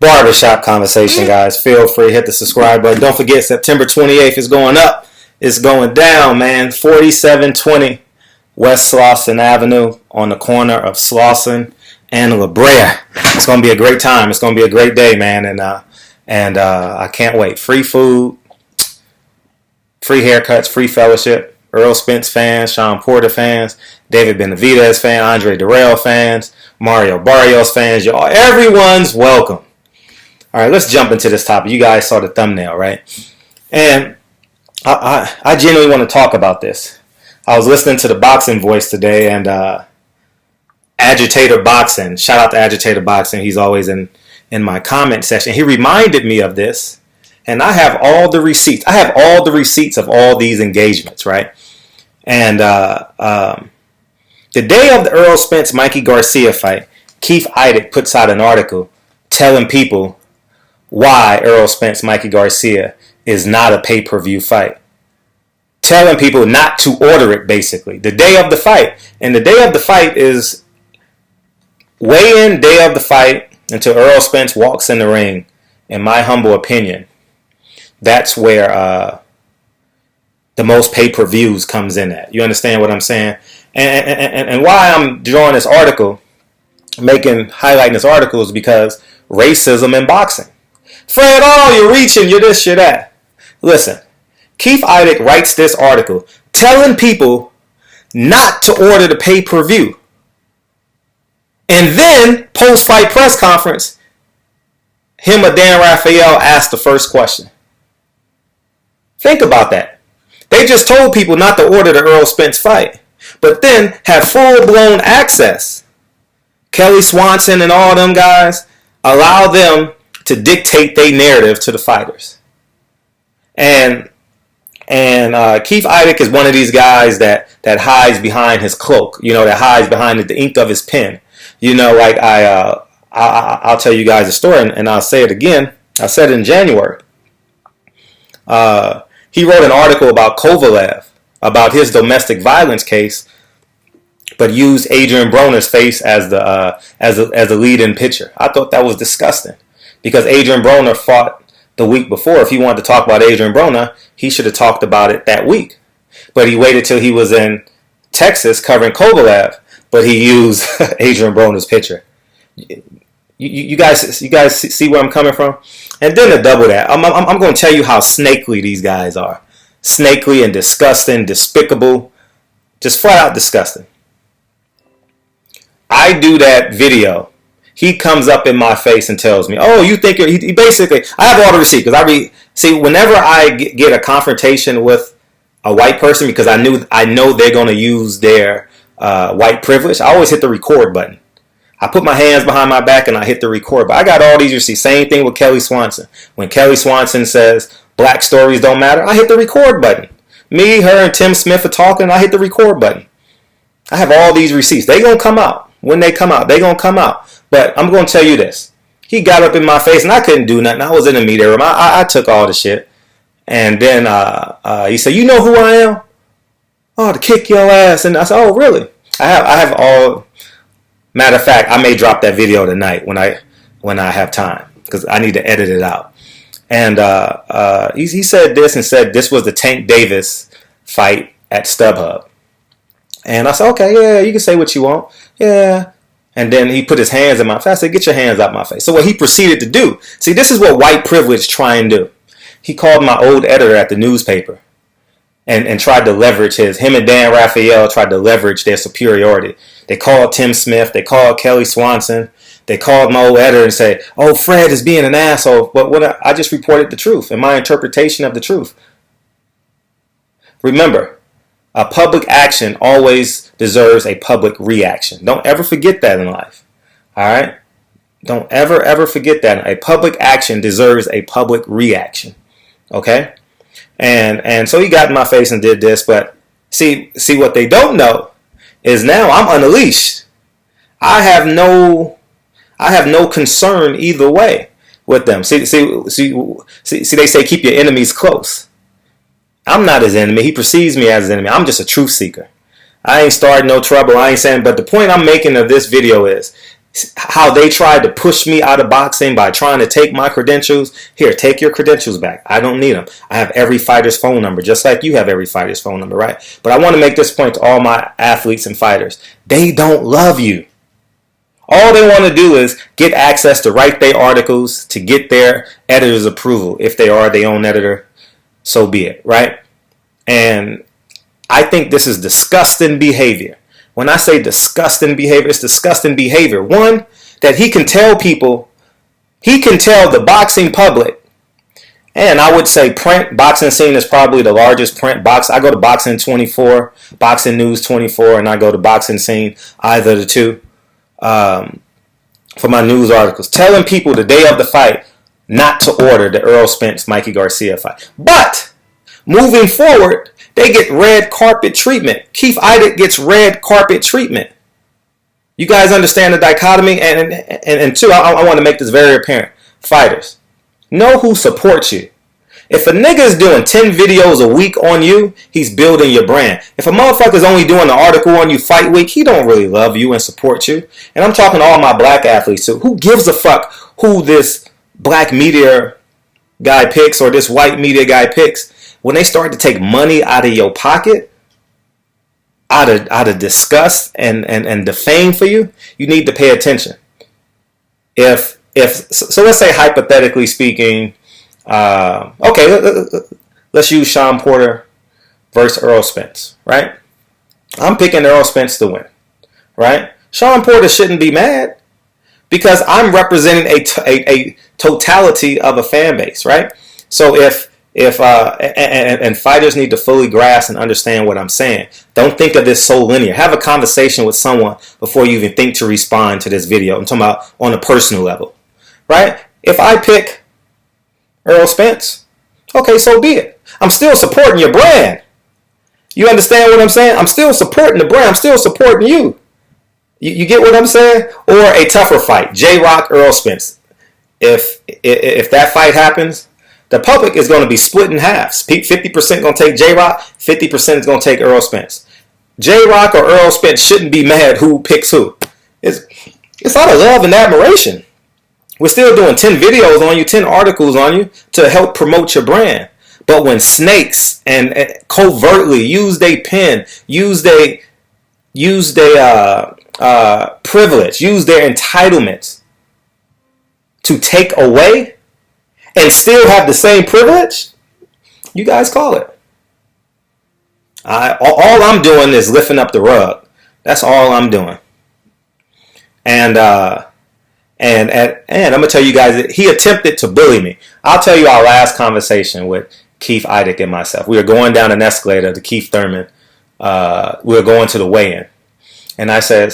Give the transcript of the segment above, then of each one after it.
barbershop conversation, guys. Feel free to hit the subscribe button. Don't forget, September 28th is going up. It's going down, man. 4720 West Slauson Avenue on the corner of Slauson and La Brea. It's going to be a great time. It's going to be a great day, man. And I can't wait. Free food, free haircuts, free fellowship. Earl Spence fans, Sean Porter fans, David Benavidez fans, Andre Durrell fans, Mario Barrios fans. Y'all, everyone's welcome. All right, let's jump into this topic. You guys saw the thumbnail, right? And I genuinely want to talk about this. I was listening to the Boxing Voice today, and Agitator Boxing. Shout out to Agitator Boxing. He's always in my comment section. He reminded me of this, and I have all the receipts. I have all the receipts of all these engagements, right? And the day of the Earl Spence Mikey Garcia fight, Keith Idec puts out an article telling people why Earl Spence Mikey Garcia is not a pay-per-view fight. Telling people not to order it, basically. The day of the fight. And the day of the fight is weigh-in day of the fight until Earl Spence walks in the ring. In my humble opinion, that's where the most pay-per-views comes in at. You understand what I'm saying? And why I'm drawing this article, highlighting this article is because racism in boxing. Fred, you're reaching, you're this, you're that. Listen, Keith Idec writes this article telling people not to order the pay-per-view. And then, post-fight press conference, him or Dan Rafael asked the first question. Think about that. They just told people not to order the Earl Spence fight, but then have full-blown access. Kelly Swanson and all them guys allow them to dictate their narrative to the fighters. And Keith Idec is one of these guys that hides behind his cloak, that hides behind the ink of his pen. Like I'll tell you guys a story, and I'll say it again. I said it in January. He wrote an article about Kovalev, about his domestic violence case, but used Adrian Broner's face as the lead-in picture. I thought that was disgusting because Adrian Broner fought the week before. If he wanted to talk about Adrian Broner, he should have talked about it that week. But he waited till he was in Texas covering Kovalev, but he used Adrian Broner's picture. You guys see where I'm coming from? And then to double that, I'm going to tell you how snakely these guys are. Snakely and disgusting, despicable, just flat out disgusting. I do that video. He comes up in my face and tells me, you think you're... He basically... I have all the receipts because see, whenever I get a confrontation with a white person, because I know they're going to use their white privilege, I always hit the record button. I put my hands behind my back and I hit the record. But I got all these receipts. Same thing with Kelly Swanson. When Kelly Swanson says black stories don't matter, I hit the record button. Me, her, and Tim Smith are talking, I hit the record button. I have all these receipts. They gonna come out. When they come out, they gonna come out. But I'm gonna tell you this. He got up in my face and I couldn't do nothing. I was in the media room. I took all the shit. And then he said, "You know who I am? To kick your ass." And I said, "Oh, really?" I have all... Matter of fact, I may drop that video tonight when I have time because I need to edit it out. And he said this and said this was the Tank Davis fight at StubHub. And I said, okay, yeah, you can say what you want. Yeah. And then he put his hands in my face. I said, get your hands out my face. So what he proceeded to do, see, this is what white privilege try and do. He called my old editor at the newspaper and tried to leverage him and Dan Rafael tried to leverage their superiority. They called Tim Smith. They called Kelly Swanson. They called my old editor and said, Fred is being an asshole. But I just reported the truth and my interpretation of the truth. Remember, a public action always deserves a public reaction. Don't ever forget that in life. All right? Don't ever forget that. A public action deserves a public reaction. Okay? And so he got in my face and did this. But see what they don't know is now I'm unleashed. I have no concern either way with them. See, they say keep your enemies close. I'm not his enemy. He perceives me as his enemy. I'm just a truth seeker. I ain't starting no trouble. I ain't saying, but the point I'm making of this video is how they tried to push me out of boxing by trying to take my credentials. Here, take your credentials back. I don't need them. I have every fighter's phone number, just like you have every fighter's phone number, right? But I want to make this point to all my athletes and fighters. They don't love you. All they want to do is get access to write their articles, to get their editor's approval. If they are their own editor, so be it, right? And I think this is disgusting behavior. When I say disgusting behavior, it's disgusting behavior. One, that he can tell people, he can tell the boxing public, and I would say print boxing scene is probably the largest print box. I go to Boxing 24, Boxing News 24, and I go to Boxing Scene, either of the two, for my news articles. Telling people the day of the fight not to order the Errol Spence Mikey Garcia fight. But moving forward, they get red carpet treatment. Keith Idec gets red carpet treatment. You guys understand the dichotomy? And two, I want to make this very apparent. Fighters, know who supports you. If a nigga is doing 10 videos a week on you, he's building your brand. If a motherfucker's only doing an article on you fight week, he don't really love you and support you. And I'm talking to all my black athletes too. Who gives a fuck who this black media guy picks or this white media guy picks? When they start to take money out of your pocket, out of disgust and defame for you, you need to pay attention. So let's say hypothetically speaking, let's use Sean Porter versus Errol Spence, right? I'm picking Errol Spence to win, right? Sean Porter shouldn't be mad because I'm representing a totality of a fan base, right? So if fighters need to fully grasp and understand what I'm saying. Don't think of this so linear. Have a conversation with someone before you even think to respond to this video. I'm talking about on a personal level, right? If I pick Errol Spence, okay, so be it. I'm still supporting your brand. You understand what I'm saying? I'm still supporting the brand. I'm still supporting you. You get what I'm saying? Or a tougher fight, J-Rock, Errol Spence. If that fight happens, the public is going to be split in half. 50% going to take J-Rock, 50% is going to take Errol Spence. J-Rock or Errol Spence shouldn't be mad who picks who. It's out of love and admiration. We're still doing 10 videos on you, 10 articles on you to help promote your brand. But when snakes and covertly use their pen, use their privilege, use their entitlements to take away and still have the same privilege, you guys call it. All I'm doing is lifting up the rug. That's all I'm doing. And I'm gonna tell you guys that he attempted to bully me. I'll tell you our last conversation with Keith Idec and myself. We were going down an escalator to Keith Thurman. We were going to the weigh-in, and I said,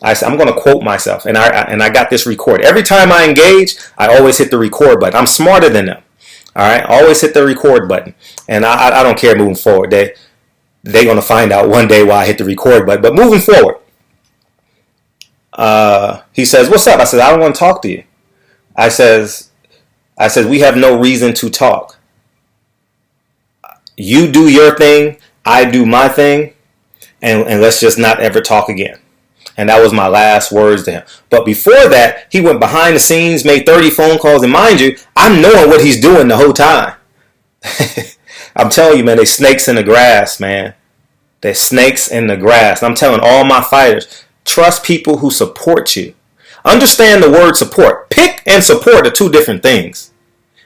I'm going to quote myself, and I got this record. Every time I engage, I always hit the record button. I'm smarter than them. All right, always hit the record button, and I don't care moving forward. They're going to find out one day why I hit the record button. But moving forward, he says, "What's up?" I said, "I don't want to talk to you." I said, "We have no reason to talk. You do your thing, I do my thing, and let's just not ever talk again." And that was my last words to him. But before that, he went behind the scenes, made 30 phone calls. And mind you, I'm knowing what he's doing the whole time. I'm telling you, man, there's snakes in the grass, man. There's snakes in the grass. And I'm telling all my fighters, trust people who support you. Understand the word support. Pick and support are two different things.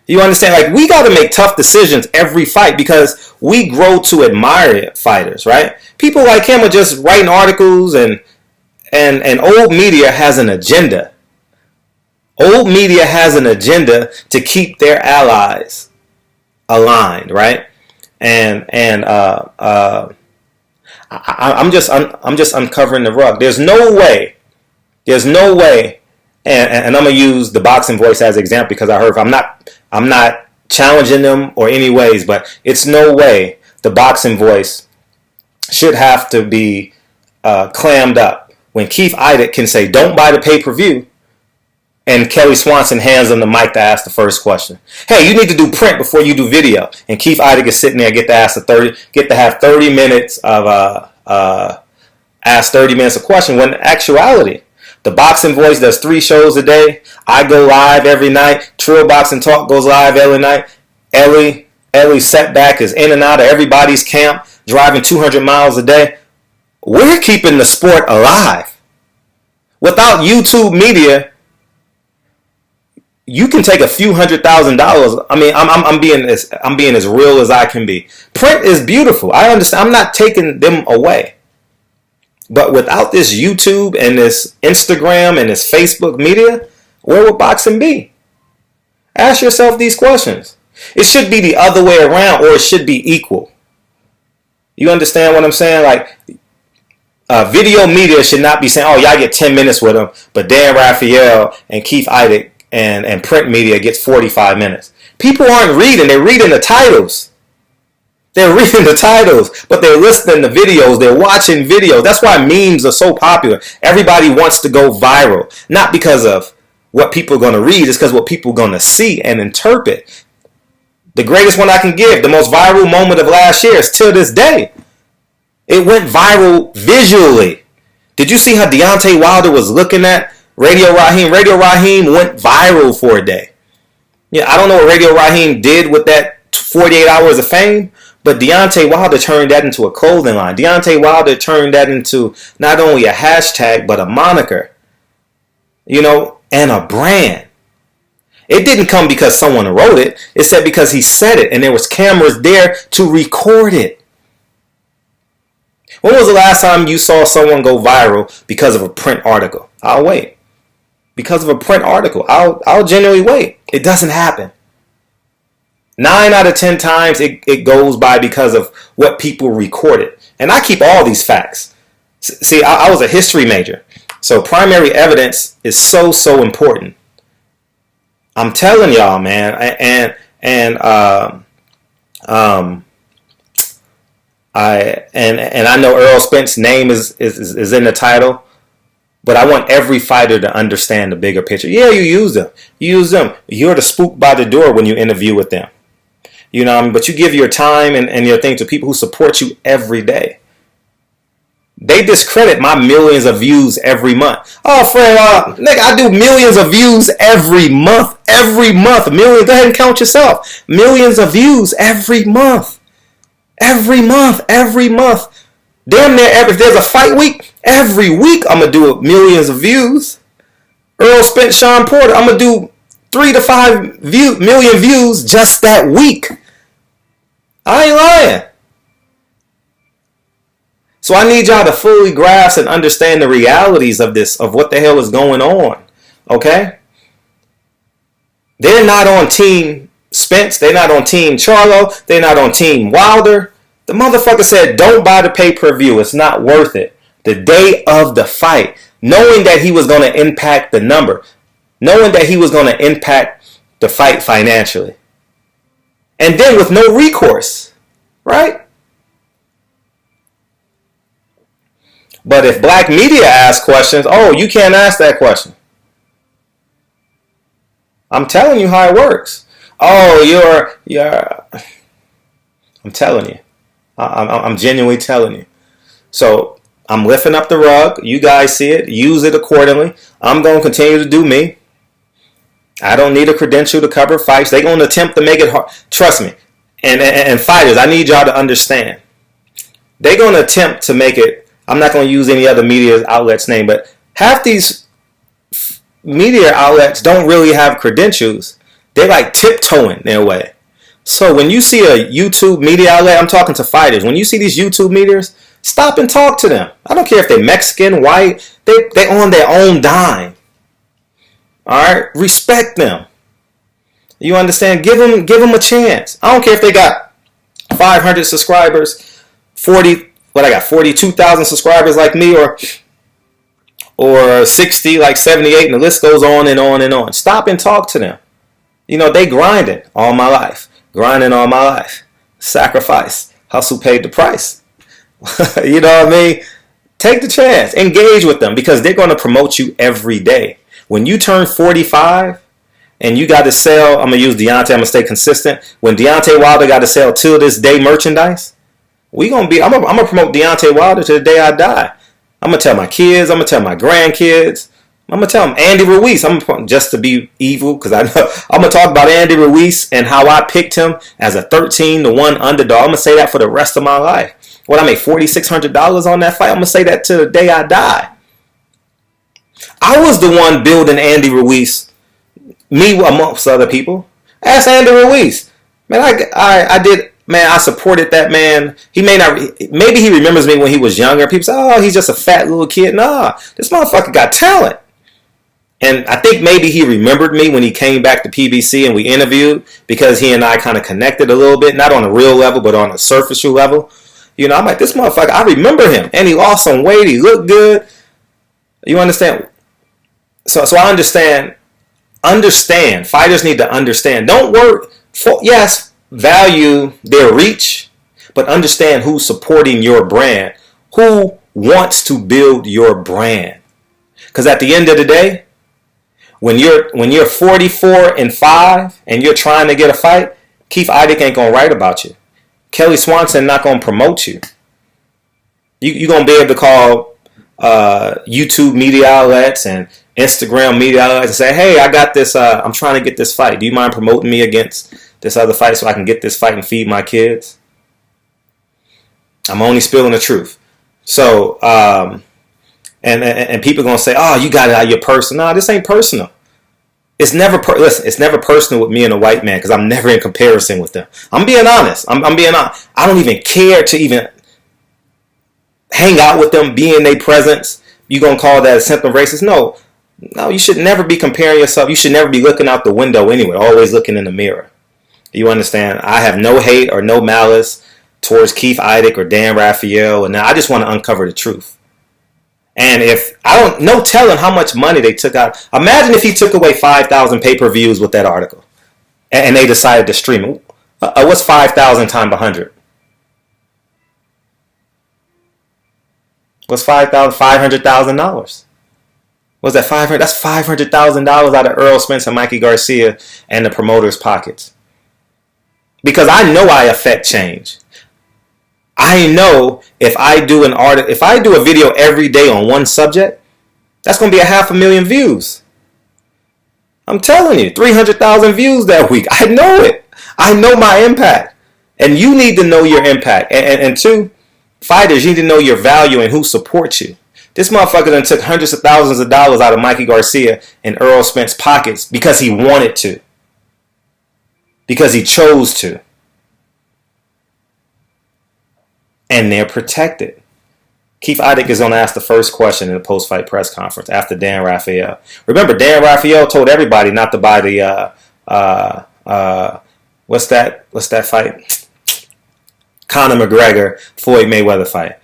You understand? Like, we got to make tough decisions every fight because we grow to admire fighters, right? People like him are just writing articles and old media has an agenda. Old media has an agenda to keep their allies aligned, right? I'm just uncovering the rug. There's no way, and I'm gonna use the boxing voice as an example because I heard I'm not challenging them or any ways, but it's no way the boxing voice should have to be clammed up. When Keith Idec can say, "Don't buy the pay-per-view," and Kelly Swanson hands him the mic to ask the first question. Hey, you need to do print before you do video. And Keith Idec is sitting there, get to have 30 minutes of ask 30 minutes of question. When in actuality, The Boxing Voice does 3 shows a day. I go live every night. Trill Boxing Talk goes live every night. Ellie Setback is in and out of everybody's camp, driving 200 miles a day. We're keeping the sport alive. Without YouTube media, you can take a few $100,000. I mean, I'm being as real as I can be. Print is beautiful. I understand. I'm not taking them away. But without this YouTube and this Instagram and this Facebook media, where would boxing be? Ask yourself these questions. It should be the other way around, or it should be equal. You understand what I'm saying? Like, video media should not be saying, oh, y'all get 10 minutes with them, but Dan Raphael and Keith Idec and print media gets 45 minutes. People aren't reading. They're reading the titles. They're reading the titles, but they're listening to videos. They're watching videos. That's why memes are so popular. Everybody wants to go viral, not because of what people are going to read. It's because what people are going to see and interpret. The greatest one I can give, the most viral moment of last year, is till this day. It went viral visually. Did you see how Deontay Wilder was looking at Radio Raheem? Radio Raheem went viral for a day. Yeah, I don't know what Radio Raheem did with that 48 hours of fame, but Deontay Wilder turned that into a clothing line. Deontay Wilder turned that into not only a hashtag, but a moniker. You know, and a brand. It didn't come because someone wrote it. It said because he said it, and there was cameras there to record it. When was the last time you saw someone go viral because of a print article? I'll wait. Because of a print article, I'll genuinely wait. It doesn't happen. 9 out of 10 times it goes by because of what people recorded. And I keep all these facts. See, I was a history major. So primary evidence is so important. I'm telling y'all, man, and I know Earl Spence's name is in the title, but I want every fighter to understand the bigger picture. Yeah, you use them. You're the spook by the door when you interview with them. You know what I mean? But you give your time and your thing to people who support you every day. They discredit my millions of views every month. Oh, friend, nigga, I do millions of views every month. Every month. Millions. Go ahead and count yourself. Millions of views every month. Every month. Every month. Damn near, if there's a fight week, every week I'm going to do millions of views. Earl Spence, Sean Porter, I'm going to do 3 to 5 million views just that week. I ain't lying. So I need y'all to fully grasp and understand the realities of this, of what the hell is going on. Okay? They're not on Team Spence. They're not on Team Charlo. They're not on Team Wilder. The motherfucker said, don't buy the pay-per-view. It's not worth it. The day of the fight, knowing that he was going to impact the number, knowing that he was going to impact the fight financially. And then with no recourse, right? But if black media asks questions, oh, you can't ask that question. I'm telling you how it works. Oh, you're I'm telling you. I'm genuinely telling you. So I'm lifting up the rug. You guys see it. Use it accordingly. I'm going to continue to do me. I don't need a credential to cover fights. They're going to attempt to make it hard. Trust me. And fighters, I need y'all to understand. They're going to attempt to make it. I'm not going to use any other media outlet's name, but half these media outlets don't really have credentials. They're like tiptoeing their way. So when you see a YouTube media outlet, I'm talking to fighters. When you see these YouTube medias, stop and talk to them. I don't care if they're Mexican, white. They on their own dime. All right? Respect them. You understand? Give them a chance. I don't care if they got 500 subscribers, 42,000 subscribers like me, or 60 like 78, and the list goes on and on and on. Stop and talk to them. You know, they grinding all my life. Grinding all my life. Sacrifice. Hustle paid the price. You know what I mean? Take the chance. Engage with them because they're going to promote you every day. When you turn 45 and you got to sell, I'm going to use Deontay, I'm going to stay consistent. When Deontay Wilder got to sell till this day merchandise, I'm going to promote Deontay Wilder to the day I die. I'm going to tell my kids, I'm going to tell my grandkids, I'm gonna tell him Andy Ruiz. Just to be evil because I know I'm gonna talk about Andy Ruiz and how I picked him as a 13-1 underdog. I'm gonna say that for the rest of my life. What, I make $4,600 on that fight? I'm gonna say that to the day I die. I was the one building Andy Ruiz, me amongst other people. Ask Andy Ruiz, man. I did. Man, I supported that man. He may not, maybe he remembers me when he was younger. People say, oh, he's just a fat little kid. Nah, this motherfucker got talent. And I think maybe he remembered me when he came back to PBC and we interviewed because he and I kind of connected a little bit, not on a real level, but on a superficial level. You know, I'm like, this motherfucker, I remember him. And he lost some weight. He looked good. You understand? So I understand. Understand. Fighters need to understand. Don't work for, yes, value their reach, but understand who's supporting your brand, who wants to build your brand. Because at the end of the day, when you're 44-5 and you're trying to get a fight, Keith Idec ain't gonna write about you. Kelly Swanson not gonna promote you. You're gonna be able to call YouTube media outlets and Instagram media outlets and say, hey, I got this, I'm trying to get this fight. Do you mind promoting me against this other fight so I can get this fight and feed my kids? I'm only spilling the truth. So, and people are going to say, oh, you got it out of your personal. No, this ain't personal. It's never, listen, it's never personal with me and a white man because I'm never in comparison with them. I'm being honest. I'm being honest. I don't even care to even hang out with them, be in their presence. You going to call that a symptom racist? No, you should never be comparing yourself. You should never be looking out the window anyway, always looking in the mirror. You understand? I have no hate or no malice towards Keith Idec or Dan Raphael, and I just want to uncover the truth. And if I don't, no telling how much money they took out. Imagine if he took away 5,000 pay-per-views with that article, and they decided to stream it. What's 5,000 times 100? What's $500,000? What's that? 500? That's $500,000 out of Earl Spence and Mikey Garcia and the promoters' pockets. Because I know I affect change. I know if I do a video every day on one subject, that's going to be 500,000 views. I'm telling you, 300,000 views that week. I know it. I know my impact. And you need to know your impact. And two, fighters, you need to know your value and who supports you. This motherfucker done took hundreds of thousands of dollars out of Mikey Garcia and Earl Spence pockets because he wanted to. Because he chose to. And they're protected. Keith Idec is going to ask the first question in the post-fight press conference after Dan Raphael. Remember, Dan Raphael told everybody not to buy the what's that fight? Conor McGregor, Floyd Mayweather fight.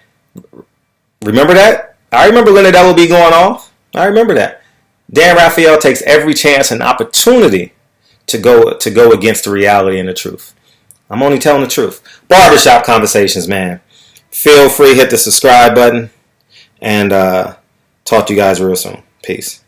Remember that? I remember Leonard Ellerbe going off. I remember that. Dan Raphael takes every chance and opportunity to go against the reality and the truth. I'm only telling the truth. Barbershop Conversations, man. Feel free, hit the subscribe button, and talk to you guys real soon. Peace.